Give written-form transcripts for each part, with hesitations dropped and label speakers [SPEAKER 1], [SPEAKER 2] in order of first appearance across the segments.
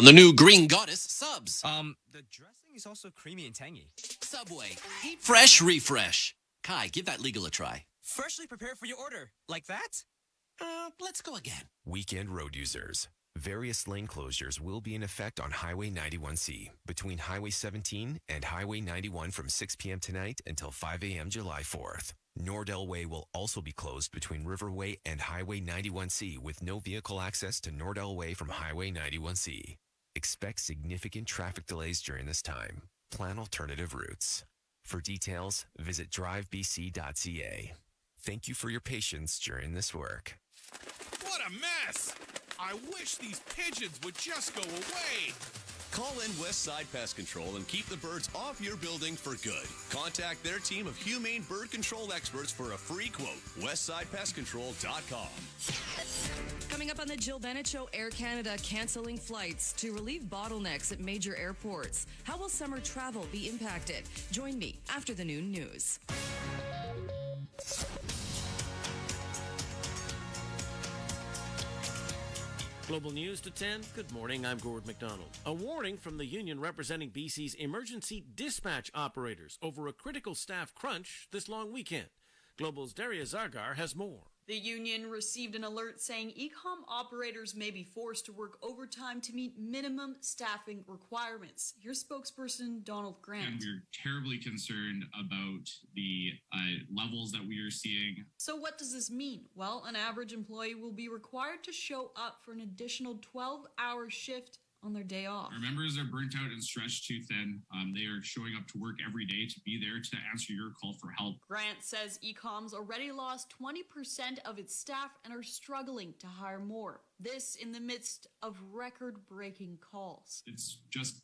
[SPEAKER 1] On the new Green Goddess subs.
[SPEAKER 2] The dressing is also creamy and tangy.
[SPEAKER 1] Subway. Eat fresh, refresh. Kai, give that legal a try.
[SPEAKER 2] Freshly prepared for your order. Like that?
[SPEAKER 1] Let's go again.
[SPEAKER 3] Weekend road users. Various lane closures will be in effect on Highway 91C between Highway 17 and Highway 91 from 6 p.m. tonight until 5 a.m. July 4th. Nordell Way will also be closed between Riverway and Highway 91C with no vehicle access to Nordell Way from Highway 91C. Expect significant traffic delays during this time. Plan alternative routes. For details, visit drivebc.ca. Thank you for your patience during this work.
[SPEAKER 4] What a mess! I wish these pigeons would just go away.
[SPEAKER 5] Call in Westside Pest Control and keep the birds off your building for good. Contact their team of humane bird control experts for a free quote. WestsidePestControl.com.
[SPEAKER 6] Coming up on the Jill Bennett Show, Air Canada canceling flights to relieve bottlenecks at major airports. How will summer travel be impacted? Join me after the noon news.
[SPEAKER 7] Global News to 10. Good morning, I'm Gord McDonald. A warning from the union representing BC's emergency dispatch operators over a critical staff crunch this long weekend. Global's Daria Zargar has more.
[SPEAKER 8] The union received an alert saying e-com operators may be forced to work overtime to meet minimum staffing requirements. Here's spokesperson Donald Grant.
[SPEAKER 9] And we're terribly concerned about the levels that we are seeing.
[SPEAKER 8] So what does this mean? Well, an average employee will be required to show up for an additional 12-hour shift on their day off.
[SPEAKER 9] Our members are burnt out and stretched too thin. They are showing up to work every day to be there to answer your call for help.
[SPEAKER 8] Grant says Ecom's already lost 20% of its staff and are struggling to hire more. This in the midst of record-breaking calls.
[SPEAKER 9] It's just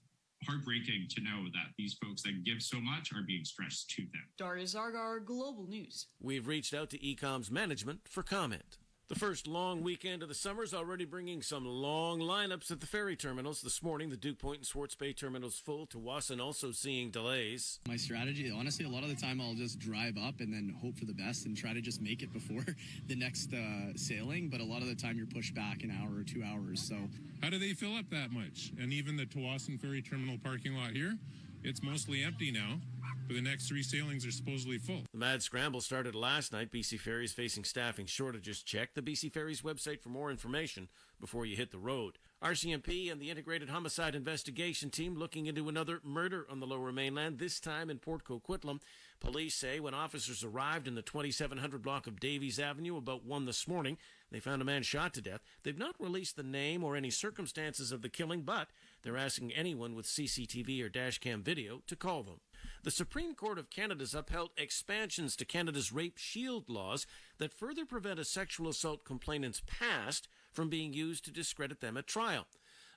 [SPEAKER 9] heartbreaking to know that these folks that give so much are being stretched too thin.
[SPEAKER 8] Daria Zargar, Global News.
[SPEAKER 7] We've reached out to Ecom's management for comment. The first long weekend of the summer is already bringing some long lineups at the ferry terminals. This morning, the Duke Point and Swartz Bay terminals full. Tawasin also seeing delays.
[SPEAKER 10] My strategy, honestly, a lot of the time I'll just drive up and then hope for the best and try to just make it before the next sailing. But a lot of the time you're pushed back an hour or 2 hours. So
[SPEAKER 4] How do they fill up that much? And even the Tawasin Ferry Terminal parking lot here, it's mostly empty now. But the next 3 sailings are supposedly full.
[SPEAKER 7] The mad scramble started last night. BC Ferries facing staffing shortages. Check the BC Ferries website for more information before you hit the road. RCMP and the Integrated Homicide Investigation Team looking into another murder on the Lower Mainland, this time in Port Coquitlam. Police say when officers arrived in the 2700 block of Davies Avenue about 1 this morning, they found a man shot to death. They've not released the name or any circumstances of the killing, but they're asking anyone with CCTV or dashcam video to call them. The Supreme Court of Canada's upheld expansions to Canada's rape shield laws that further prevent a sexual assault complainant's past from being used to discredit them at trial.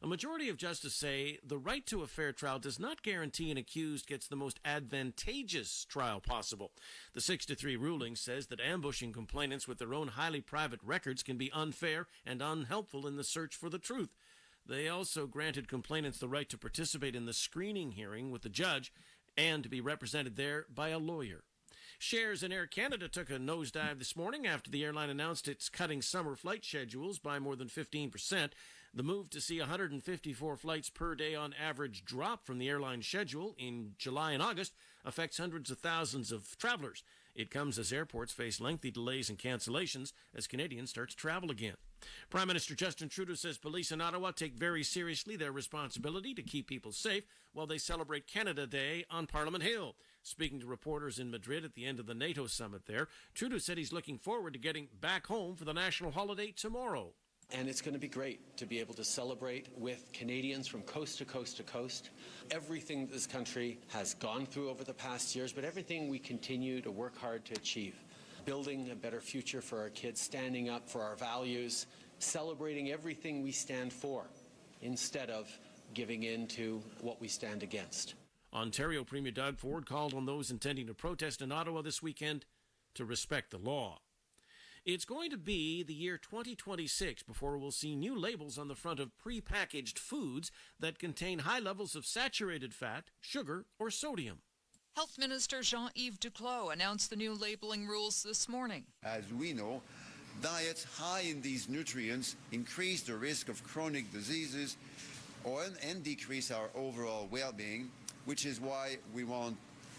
[SPEAKER 7] A majority of justices say the right to a fair trial does not guarantee an accused gets the most advantageous trial possible. The 6-3 ruling says that ambushing complainants with their own highly private records can be unfair and unhelpful in the search for the truth. They also granted complainants the right to participate in the screening hearing with the judge and to be represented there by a lawyer. Shares in Air Canada took a nosedive this morning after the airline announced it's cutting summer flight schedules by more than 15%. The move to see 154 flights per day on average drop from the airline schedule in July and August affects hundreds of thousands of travelers. It comes as airports face lengthy delays and cancellations as Canadians start to travel again. Prime Minister Justin Trudeau says police in Ottawa take very seriously their responsibility to keep people safe while they celebrate Canada Day on Parliament Hill. Speaking to reporters in Madrid at the end of the NATO summit there, Trudeau said he's looking forward to getting back home for the national holiday tomorrow.
[SPEAKER 11] And it's going to be great to be able to celebrate with Canadians from coast to coast to coast. Everything this country has gone through over the past years, but everything we continue to work hard to achieve. Building a better future for our kids, standing up for our values, celebrating everything we stand for, instead of giving in to what we stand against.
[SPEAKER 7] Ontario Premier Doug Ford called on those intending to protest in Ottawa this weekend to respect the law. It's going to be the year 2026 before we'll see new labels on the front of prepackaged foods that contain high levels of saturated fat, sugar, or sodium.
[SPEAKER 12] Health Minister Jean-Yves Duclos announced the new labeling rules this morning.
[SPEAKER 13] As we know, diets high in these nutrients increase the risk of chronic diseases, and decrease our overall well-being, which is why we want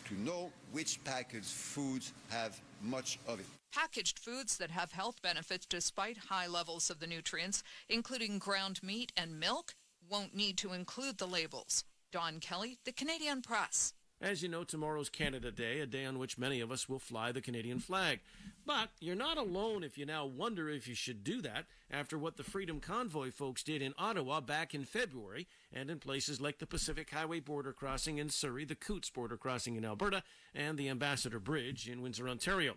[SPEAKER 13] to know which packaged foods have much of it.
[SPEAKER 12] Packaged foods that have health benefits despite high levels of the nutrients, including ground meat and milk, won't need to include the labels. Don Kelly, The Canadian Press.
[SPEAKER 7] As you know, tomorrow's Canada Day, a day on which many of us will fly the Canadian flag. But you're not alone if you now wonder if you should do that after what the Freedom Convoy folks did in Ottawa back in February and in places like the Pacific Highway border crossing in Surrey, the Coots border crossing in Alberta, and the Ambassador Bridge in Windsor, Ontario.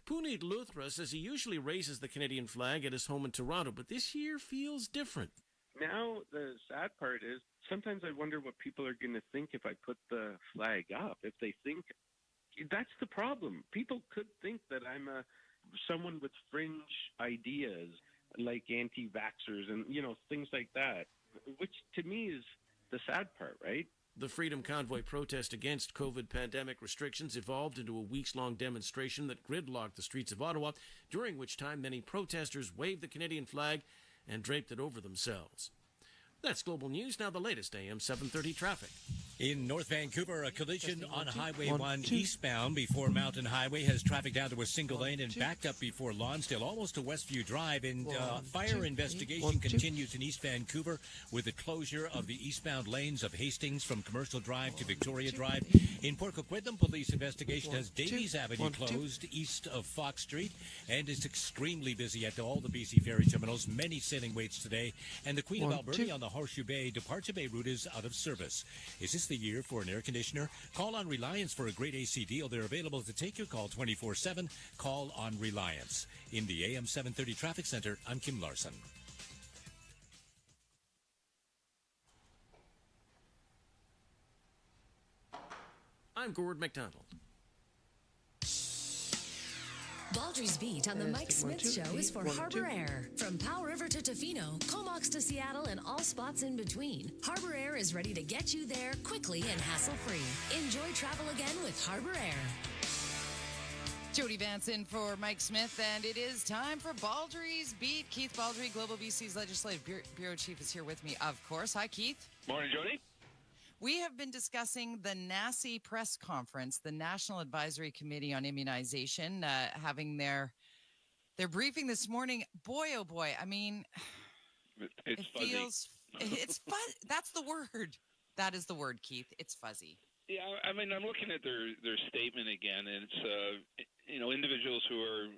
[SPEAKER 7] Puneet Luthra says he usually raises the Canadian flag at his home in Toronto, but this year feels different.
[SPEAKER 14] Now, the sad part is sometimes I wonder what people are going to think if I put the flag up. If they think that's the problem. People could think that I'm someone with fringe ideas like anti-vaxxers and, things like that, which to me is the sad part, right?
[SPEAKER 7] The Freedom Convoy protest against COVID pandemic restrictions evolved into a weeks-long demonstration that gridlocked the streets of Ottawa, during which time many protesters waved the Canadian flag and draped it over themselves. That's Global News. Now the latest AM 730 traffic.
[SPEAKER 15] In North Vancouver, a collision on Highway 1 eastbound before Mountain Highway has traffic down to a single lane and backed up before Lonsdale, almost to Westview Drive. And fire investigation continues in East Vancouver with the closure of the eastbound lanes of Hastings from Commercial Drive to Victoria Drive. In Port Coquitlam, police investigation has Davies Avenue closed east of Fox Street and is extremely busy at all the BC Ferry terminals. Many sailing waits today. And the Queen of Alberta on the Horseshoe Bay Departure Bay route is out of service. Is this the year for an air conditioner? Call on Reliance for a great AC deal. They're available to take your call 24/7. Call on Reliance. In the AM 730 Traffic Center, I'm Kim Larson.
[SPEAKER 7] I'm Gord McDonald.
[SPEAKER 16] Baldry's Beat on the Mike Smith Show is for Harbor Air. From Powell River to Tofino, Comox to Seattle, and all spots in between, Harbor Air is ready to get you there quickly and hassle-free. Enjoy travel again with Harbor Air.
[SPEAKER 17] Jody Vance in for Mike Smith, and it is time for Baldry's Beat. Keith Baldry, Global BC's Legislative Bureau Chief, is here with me, of course. Hi, Keith.
[SPEAKER 18] Morning, Jody.
[SPEAKER 17] We have been discussing the NACI press conference, the National Advisory Committee on Immunization, having their briefing this morning. Boy, oh boy, I mean,
[SPEAKER 18] it
[SPEAKER 17] feels, it's fuzzy. That's the word. That is the word, Keith. It's fuzzy.
[SPEAKER 18] Yeah, I mean, I'm looking at their statement again, and it's, individuals who are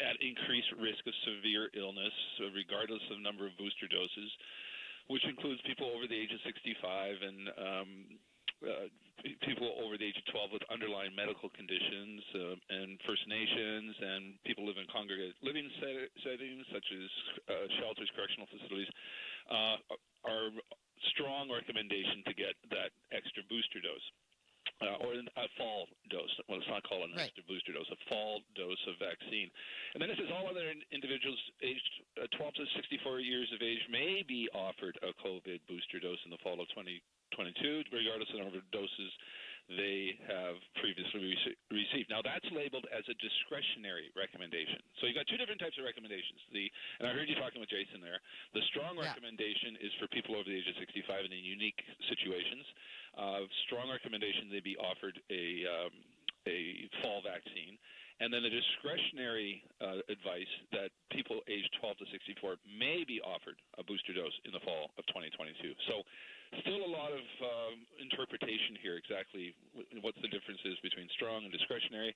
[SPEAKER 18] at increased risk of severe illness, regardless of number of booster doses, which includes people over the age of 65 and people over the age of 12 with underlying medical conditions, and First Nations, and people live in congregate living settings such as shelters, correctional facilities, are strong recommendation to get that extra booster dose. Or a fall dose. Well, it's not called an extra booster dose, a fall dose of vaccine. And then it says all other individuals aged 12 to 64 years of age may be offered a COVID booster dose in the fall of 2022, regardless of the number of doses they have previously received. Now, that's labeled as a discretionary recommendation. So you've got two different types of recommendations. And I heard you talking with Jason there. The strong recommendation is for people over the age of 65 in unique situations. Strong recommendation they be offered a fall vaccine. And then the discretionary advice that people aged 12 to 64 may be offered a booster dose in the fall of 2022. So still a lot of interpretation here exactly what the difference is between strong and discretionary.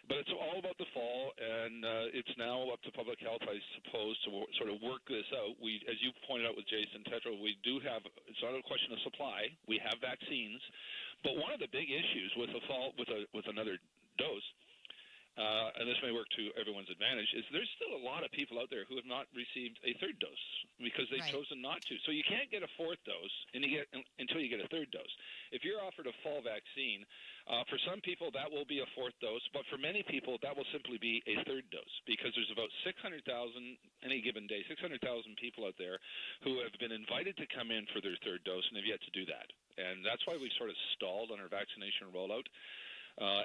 [SPEAKER 18] But it's all about the fall, and it's now up to public health, I suppose, to sort of work this out. We, as you pointed out with Jason Tetro, we do have, it's not a question of supply. We have vaccines. But one of the big issues with a fall, with another dose, and this may work to everyone's advantage, is there's still a lot of people out there who have not received a third dose because they've chosen not to. So you can't get a fourth dose until you get a third dose. If you're offered a fall vaccine, for some people that will be a fourth dose, but for many people that will simply be a third dose because there's about 600,000 any given day, 600,000 people out there who have been invited to come in for their third dose and have yet to do that. And that's why we sort of stalled on our vaccination rollout.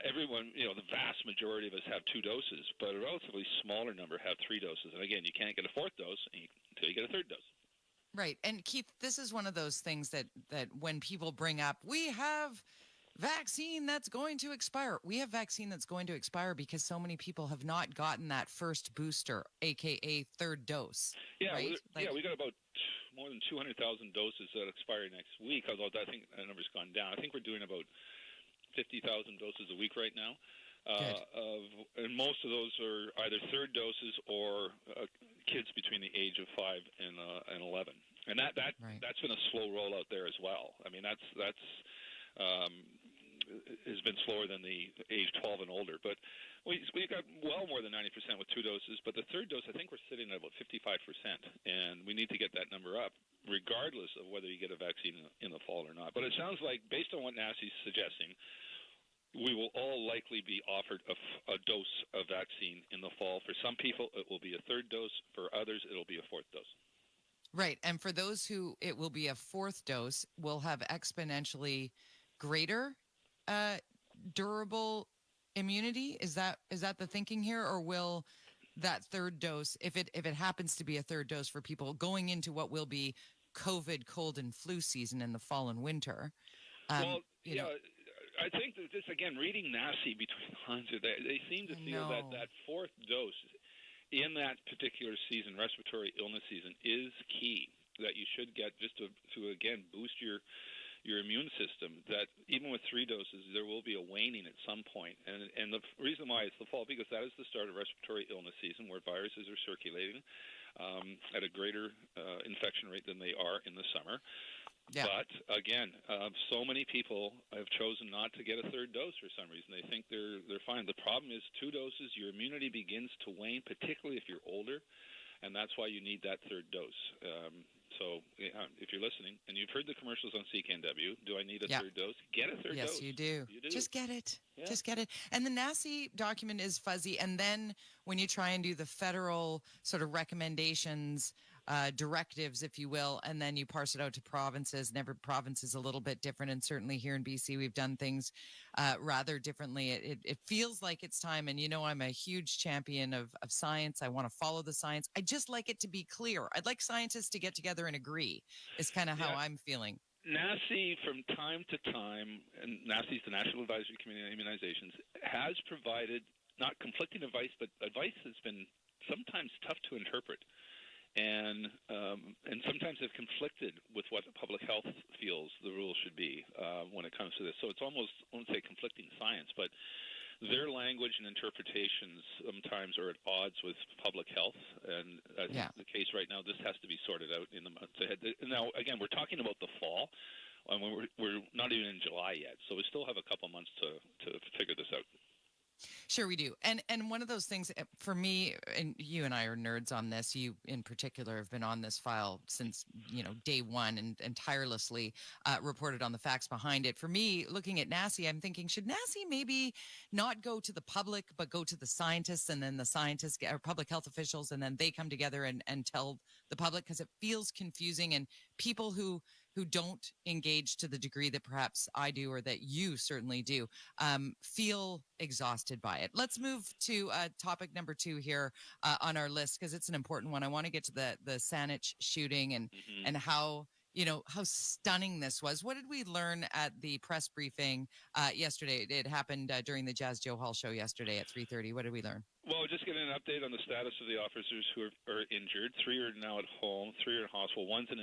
[SPEAKER 18] Everyone, the vast majority of us have 2 doses, but a relatively smaller number have 3 doses. And again, you can't get a fourth dose until you get a third dose.
[SPEAKER 17] Right. And Keith, this is one of those things that when people bring up, we have vaccine that's going to expire. We have vaccine that's going to expire because so many people have not gotten that first booster, aka third dose.
[SPEAKER 18] Yeah,
[SPEAKER 17] right?
[SPEAKER 18] we got about more than 200,000 doses that expire next week, although I think that number's gone down. I think we're doing about 50,000 doses a week right now. And most of those are either third doses or kids between the age of 5 and 11. And that's been a slow rollout there as well. I mean, that's has been slower than the age 12 and older. But we got well more than 90% with 2 doses. But the third dose, I think we're sitting at about 55%. And we need to get that number up, regardless of whether you get a vaccine in the fall or not. But it sounds like, based on what NACI's suggesting, we will all likely be offered a dose of vaccine in the fall. For some people, it will be a third dose. For others, it'll be a fourth dose.
[SPEAKER 17] Right. And for those who it will be a fourth dose, will have exponentially greater durable immunity. Is that the thinking here? Or will that third dose, if it happens to be a third dose for people going into what will be COVID cold and flu season in the fall and winter?
[SPEAKER 18] I think that this, again, reading NACI between the lines, they seem to feel that fourth dose in that particular season, respiratory illness season, is key. That you should get just to again boost your immune system. That even with 3 doses, there will be a waning at some point. And the reason why it's the fall, because that is the start of respiratory illness season, where viruses are circulating at a greater infection rate than they are in the summer. Yeah. But again, so many people have chosen not to get a third dose for some reason. They think they're fine. The problem is 2 doses, your immunity begins to wane, particularly if you're older, and that's why you need that third dose. So if you're listening, and you've heard the commercials on CKNW, do I need a third dose? Get a third dose.
[SPEAKER 17] Yes, you do.
[SPEAKER 18] You do.
[SPEAKER 17] Just get it. Yeah. Just get it. And the NACI document is fuzzy. And then when you try and do the federal sort of recommendations, directives, if you will, and then you parse it out to provinces, and every province is a little bit different. And certainly here in BC, we've done things rather differently. It feels like it's time. And, I'm a huge champion of science. I want to follow the science. I just like it to be clear. I'd like scientists to get together and agree is kind of how I'm feeling.
[SPEAKER 18] NACI, from time to time, and NACI is the National Advisory Committee on Immunizations, has provided not conflicting advice, but advice that's been sometimes tough to interpret. And sometimes have conflicted with what public health feels the rules should be when it comes to this. So it's almost, I won't say conflicting science, but their language and interpretations sometimes are at odds with public health. And that's the case right now. This has to be sorted out in the months ahead. Now, again, we're talking about the fall. And we're not even in July yet. So we still have a couple months to figure this out.
[SPEAKER 17] Sure, we do. And one of those things for me, and you and I are nerds on this, you in particular have been on this file since, day one and tirelessly reported on the facts behind it. For me, looking at NACI, I'm thinking, should NACI maybe not go to the public, but go to the scientists, and then the scientists or public health officials, and then they come together and tell the public, because it feels confusing, and people who don't engage to the degree that perhaps I do, or that you certainly do, feel exhausted by it. Let's move to topic number 2 here on our list, because it's an important one. I want to get to the Saanich shooting and how stunning this was. What did we learn at the press briefing yesterday? It happened during the Jazz Joe Hall show yesterday at 3:30. What did we learn?
[SPEAKER 18] Well, just getting an update on the status of the officers who are injured. 3 are now at home, 3 are in hospital. One's in